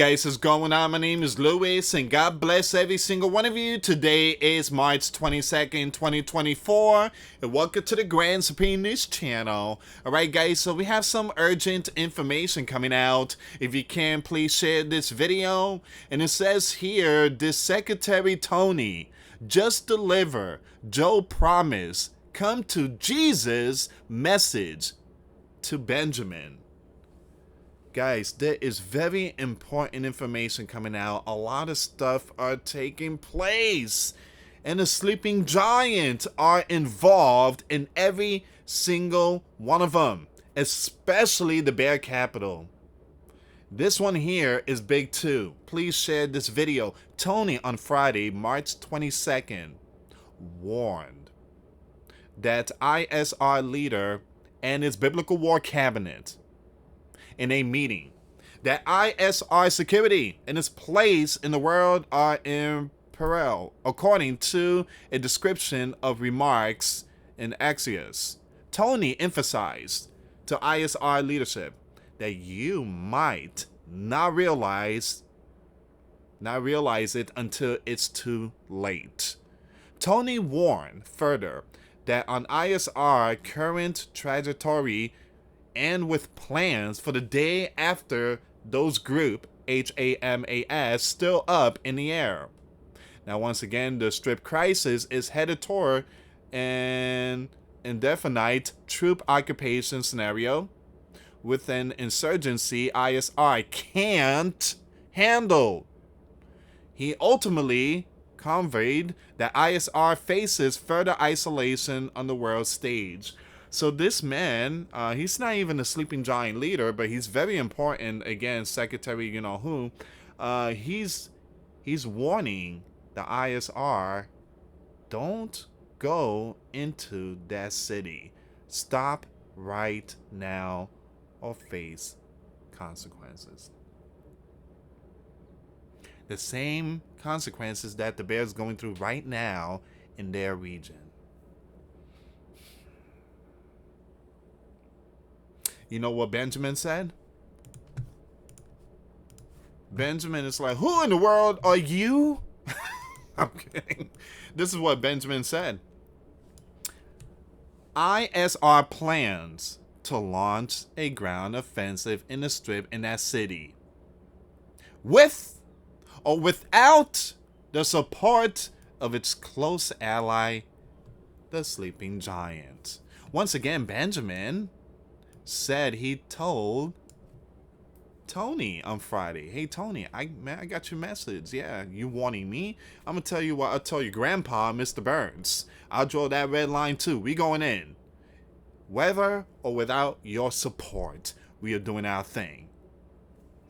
guys, what's going on? My name is Luis, and God bless every single one of you. Today is March 22nd, 2024, and welcome to the Grand Supreme News channel. Alright guys, so we have some urgent information coming out. If you can, please share this video. And it says here, this Secretary Tony just deliver Joe promise, come to Jesus message to Benjamin. Guys, there is very important information coming out. A lot of stuff are taking place. And the sleeping giants are involved in every single one of them. Especially the bear capital. This one here is big too. Please share this video. Tony on Friday, March 22nd, warned that ISR leader and his biblical war cabinet in a meeting that ISR security and its place in the world are in peril, according to a description of remarks in Axios. Tony emphasized to ISR leadership that you might not realize it until it's too late. Tony warned further that on ISR current trajectory and with plans for the day after those group HAMAS still up in the air. Now once again, the strip crisis is headed toward an indefinite troop occupation scenario with an insurgency ISR can't handle. He ultimately conveyed that ISR faces further isolation on the world stage. So this man, he's not even a sleeping giant leader, but he's very important. Again, Secretary, you know who. He's warning the ISR, don't go into that city. Stop right now or face consequences. The same consequences that the bear's going through right now in their region. You know what Benjamin said? Benjamin is like, who in the world are you? I'm kidding. This is what Benjamin said. ISR plans to launch a ground offensive in the strip in that city. With or without the support of its close ally, the sleeping giant. Once again, Benjamin said he told Tony on Friday, hey Tony, I got your message. Yeah, you warning me? I'm gonna tell you what I'll tell your grandpa, Mr. Burns. I'll draw that red line too. We going in. Whether or without your support, we are doing our thing.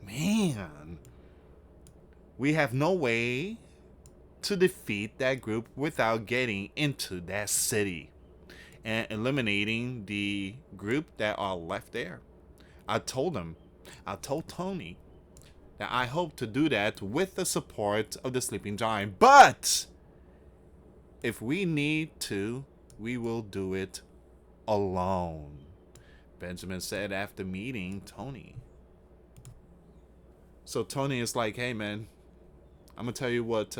Man, we have no way to defeat that group without getting into that city and eliminating the group that are left there. I told Tony that I hope to do that with the support of the sleeping giant. But if we need to, we will do it alone. Benjamin said after meeting Tony. So Tony is like, hey man, I'm gonna tell you what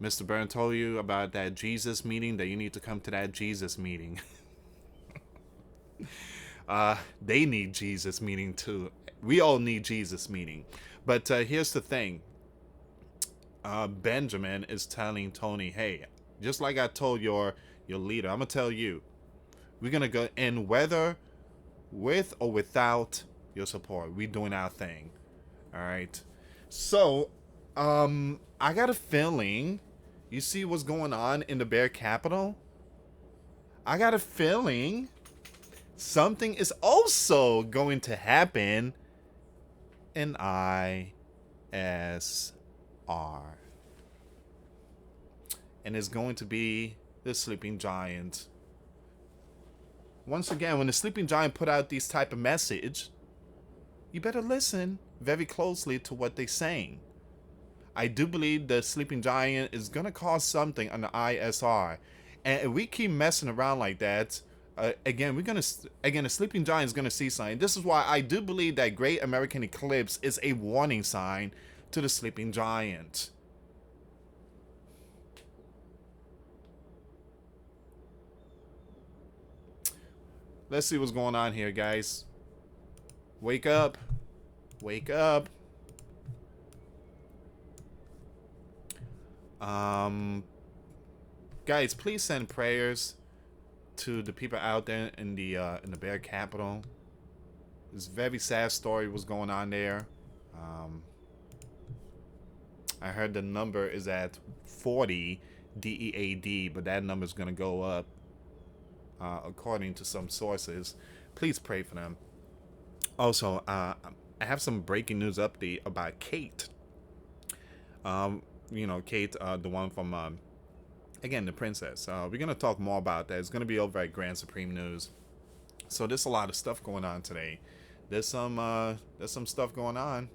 Mr. Byrne told you about that Jesus meeting, that you need to come to that Jesus meeting. They need Jesus meeting too. We all need Jesus meeting. But here's the thing. Benjamin is telling Tony, hey, just like I told your leader, I'm going to tell you, we're going to go in whether with or without your support. We're doing our thing. All right. So, I got a feeling, you see what's going on in the bear capital? I got a feeling something is also going to happen in ISR. And it's going to be the sleeping giant. Once again, when the sleeping giant put out these type of message, you better listen very closely to what they're saying. I do believe the sleeping giant is going to cause something on the ISR. And if we keep messing around like that, Again, the sleeping giant is gonna see something. This is why I do believe that Great American Eclipse is a warning sign to the sleeping giant. Let's see what's going on here, guys. Wake up. Wake up. Guys, please send prayers to the people out there in the Bear Capital. This very sad story was going on there. I heard the number is at 40 DEAD, but that number is going to go up according to some sources. Please pray for them. Also, I have some breaking news update about Kate. You know, Kate, the one from, again, the princess. We're going to talk more about that. It's going to be over at Grand Supreme News. So there's a lot of stuff going on today. There's some stuff going on.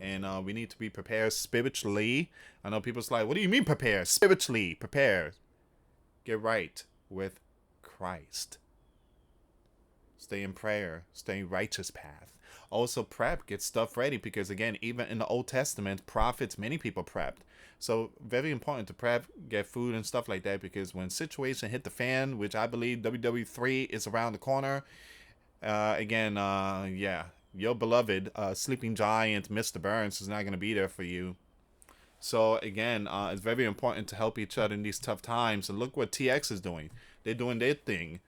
And we need to be prepared spiritually. I know people's like, what do you mean prepare? Spiritually, prepare. Get right with Christ. Stay in prayer. Stay in righteous path. Also prep, get stuff ready, because again, even in the Old Testament, prophets, many people prepped. So very important to prep, get food and stuff like that, because when situation hit the fan, which I believe WWE3 is around the corner, yeah, your beloved sleeping giant, Mr. Burns, is not going to be there for you. So again, it's very important to help each other in these tough times. And look what TX is doing. They're doing their thing.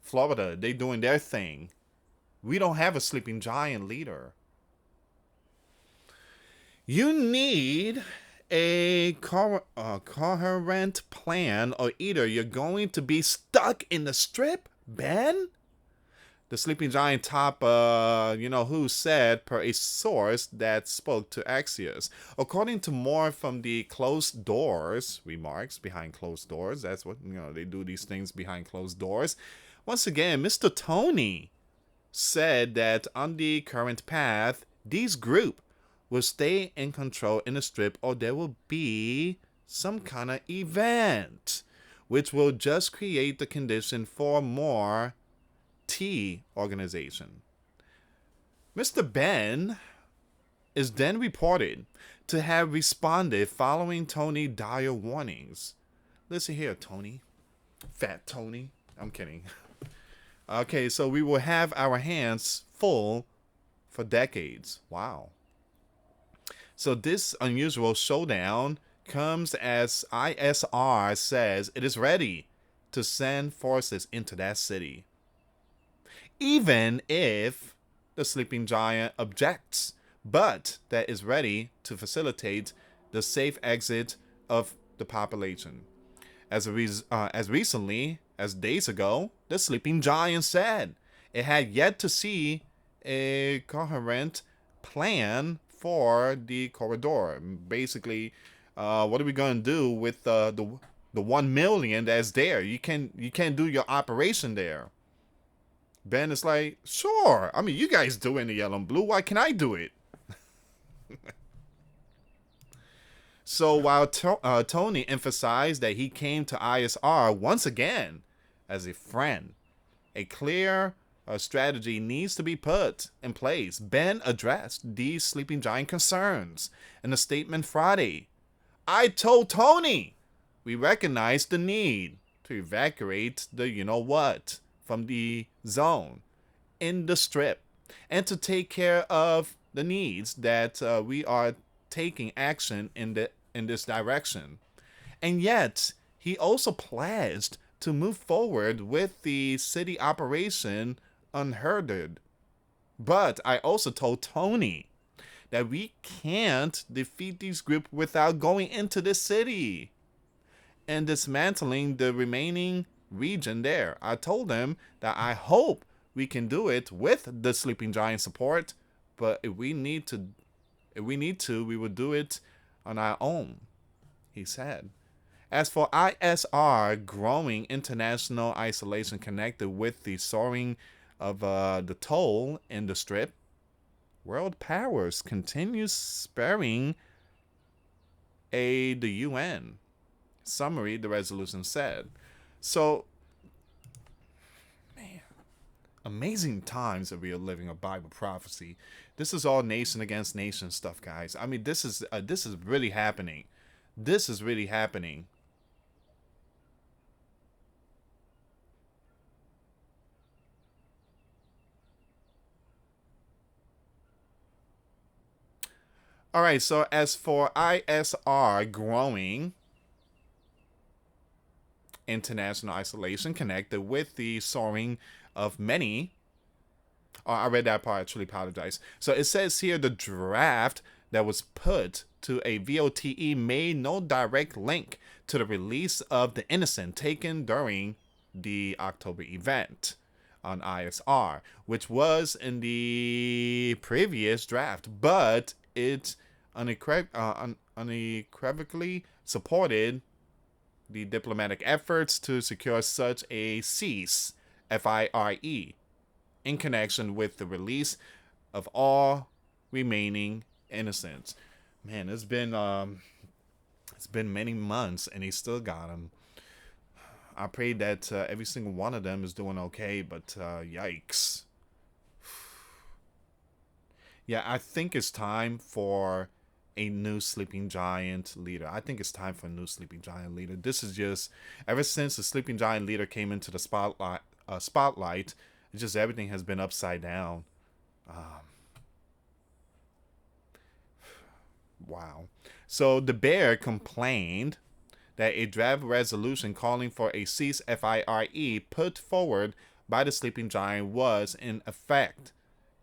Florida, they're doing their thing. We don't have a sleeping giant leader. You need a coherent plan, or either you're going to be stuck in the strip, Ben? The sleeping giant top, who said, per a source that spoke to Axios. According to more from the closed doors remarks, behind closed doors, that's what, they do these things behind closed doors. Once again, Mr. Tony said that on the current path, these group will stay in control in the strip, or there will be some kind of event, which will just create the condition for more T organization. Mr. Ben is then reported to have responded following Tony dire warnings. Listen here, Tony. Fat Tony. I'm kidding. Okay, so we will have our hands full for decades. Wow. So this unusual showdown comes as ISR says it is ready to send forces into that city, even if the sleeping giant objects, but that is ready to facilitate the safe exit of the population. As recently as days ago, the sleeping giant said it had yet to see a coherent plan for the corridor. Basically, what are we going to do with the 1 million that's there? You can't do your operation there. Ben is like, sure. I mean, you guys do it in the yellow and blue. Why can't I do it? So while Tony emphasized that he came to ISR once again as a friend, a clear strategy needs to be put in place. Ben addressed these sleeping giant concerns in a statement Friday. I told Tony we recognize the need to evacuate the you-know-what from the zone in the strip, and to take care of the needs that we are taking action in this direction. And yet, he also pledged to move forward with the city operation unhindered. But I also told Tony that we can't defeat these groups without going into the city and dismantling the remaining region there. I told him that I hope we can do it with the sleeping giant support, but if we need to, we will do it on our own, he said. As for ISR, growing international isolation connected with the soaring of the toll in the strip, world powers continue sparing aid the UN. Summary, the resolution said. So, amazing times that we are living, a Bible prophecy. This is all nation against nation stuff, guys. I mean, this is really happening. This is really happening. All right, so as for ISR growing, international isolation connected with the soaring of many. Oh, I read that part. I truly apologize. So it says here the draft that was put to a VOTE made no direct link to the release of The Innocent taken during the October event on ISR, which was in the previous draft, but it unequivocally supported the diplomatic efforts to secure such a cease, FIRE, in connection with the release of all remaining innocents. Man, it's been many months, and he still got him. I pray that every single one of them is doing okay, but yikes. Yeah, I think it's time for a new sleeping giant leader. I think it's time for a new sleeping giant leader. This is just ever since the sleeping giant leader came into the spotlight, it's just everything has been upside down. Um, wow. So the bear complained that a draft resolution calling for a cease FIRE put forward by the sleeping giant was in effect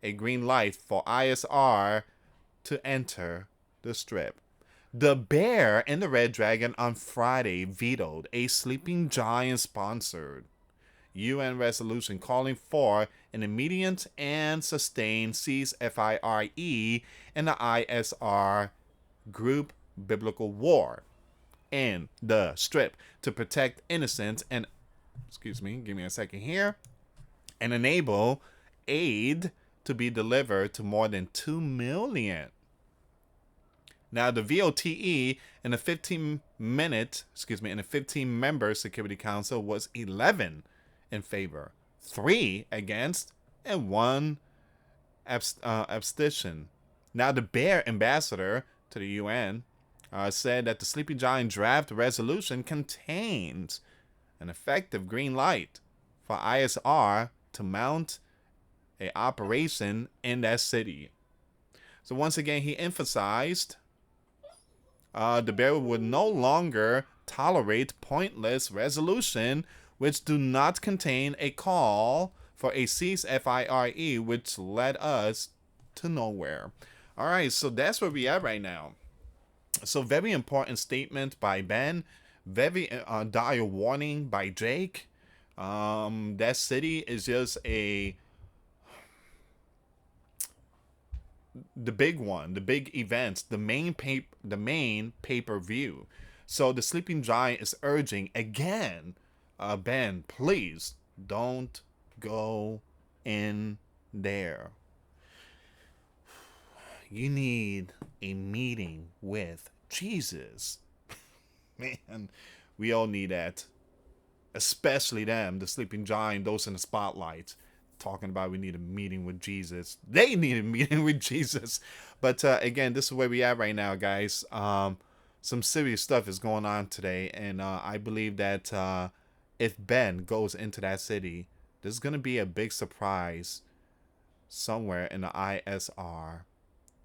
a green light for ISR to enter the strip. The Bear and the Red Dragon on Friday vetoed a sleeping giant sponsored UN resolution calling for an immediate and sustained cease FIRE in the ISR group biblical war in the strip to protect innocents and, excuse me, give me a second here, and enable aid to be delivered to more than 2 million. Now the VOTE in the 15-member Security Council was 11 in favor, 3 against, and 1 abstention. Now the Bear ambassador to the UN said that the Sleepy Giant draft resolution contains an effective green light for ISR to mount a operation in that city. So once again, he emphasized the Bear would no longer tolerate pointless resolution which do not contain a call for a cease FIRE, which led us to nowhere. All right, so that's where we are right now. So very important statement by Ben. Very dire warning by Jake. That city is just the big one, the big events, the main pay-per-view. So the Sleeping Giant is urging again, Ben, please don't go in there. You need a meeting with Jesus. Man, we all need that. Especially them, the Sleeping Giant, those in the spotlight, talking about we need a meeting with Jesus. They need a meeting with Jesus. But again, this is where we are right now, guys. Some serious stuff is going on today, and I believe that if Ben goes into that city, there's going to be a big surprise somewhere in the ISR,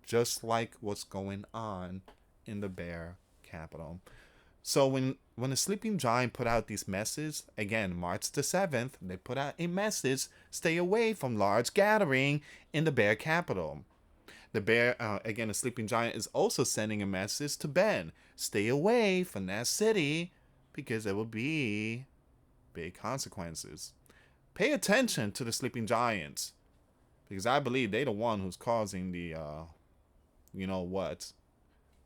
just like what's going on in the Bear capital. So when the Sleeping Giant put out these messages, again, March the 7th, they put out a message, stay away from large gathering in the Bear capital. The Bear, again, the Sleeping Giant is also sending a message to Ben, stay away from that city because there will be big consequences. Pay attention to the Sleeping Giants because I believe they're the one who's causing the, you know what,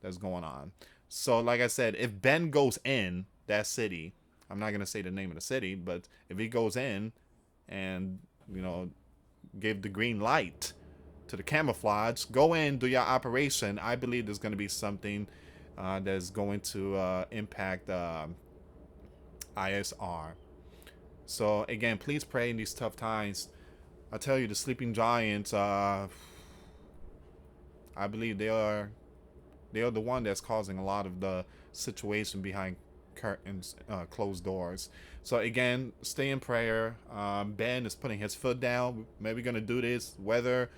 that's going on. So, like I said, if Ben goes in that city, I'm not going to say the name of the city, but if he goes in and, you know, give the green light to the camouflage, go in, do your operation, I believe there's going to be something that's going to impact ISR. So, again, please pray in these tough times. I tell you, the sleeping giants, I believe they are the one that's causing a lot of the situation behind curtains, closed doors. So again, stay in prayer. Ben is putting his foot down. Maybe gonna do this whether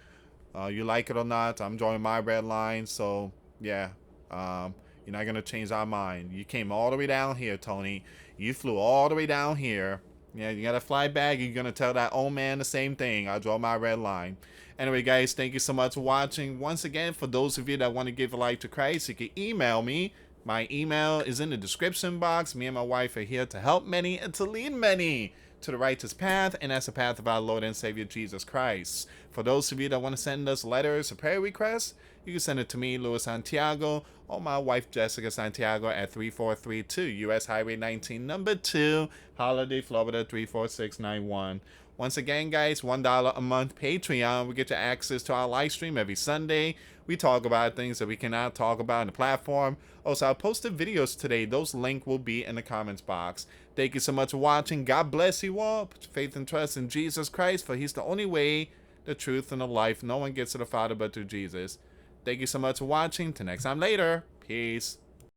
you like it or not. I'm drawing my red line. So yeah, you're not gonna change our mind. You came all the way down here, Tony. You flew all the way down here. Yeah, you gotta fly back. You're gonna tell that old man the same thing. I'll draw my red line. Anyway, guys, thank you so much for watching. Once again, for those of you that want to give a life to Christ, you can email me. My email is in the description box. Me and my wife are here to help many and to lead many to the righteous path, and that's the path of our Lord and Savior Jesus Christ. For those of you that want to send us letters or prayer requests, you can send it to me, US Santiago, or my wife, Jessica Santiago, at 3432 US Highway 19, number 2, Holiday, Florida 34691. Once again, guys, $1 a month Patreon. We get you access to our live stream every Sunday. We talk about things that we cannot talk about on the platform. Also, I posted videos today. Those links will be in the comments box. Thank you so much for watching. God bless you all. Put your faith and trust in Jesus Christ, for He's the only way, the truth, and the life. No one gets to the Father but through Jesus. Thank you so much for watching. Till next time later. Peace.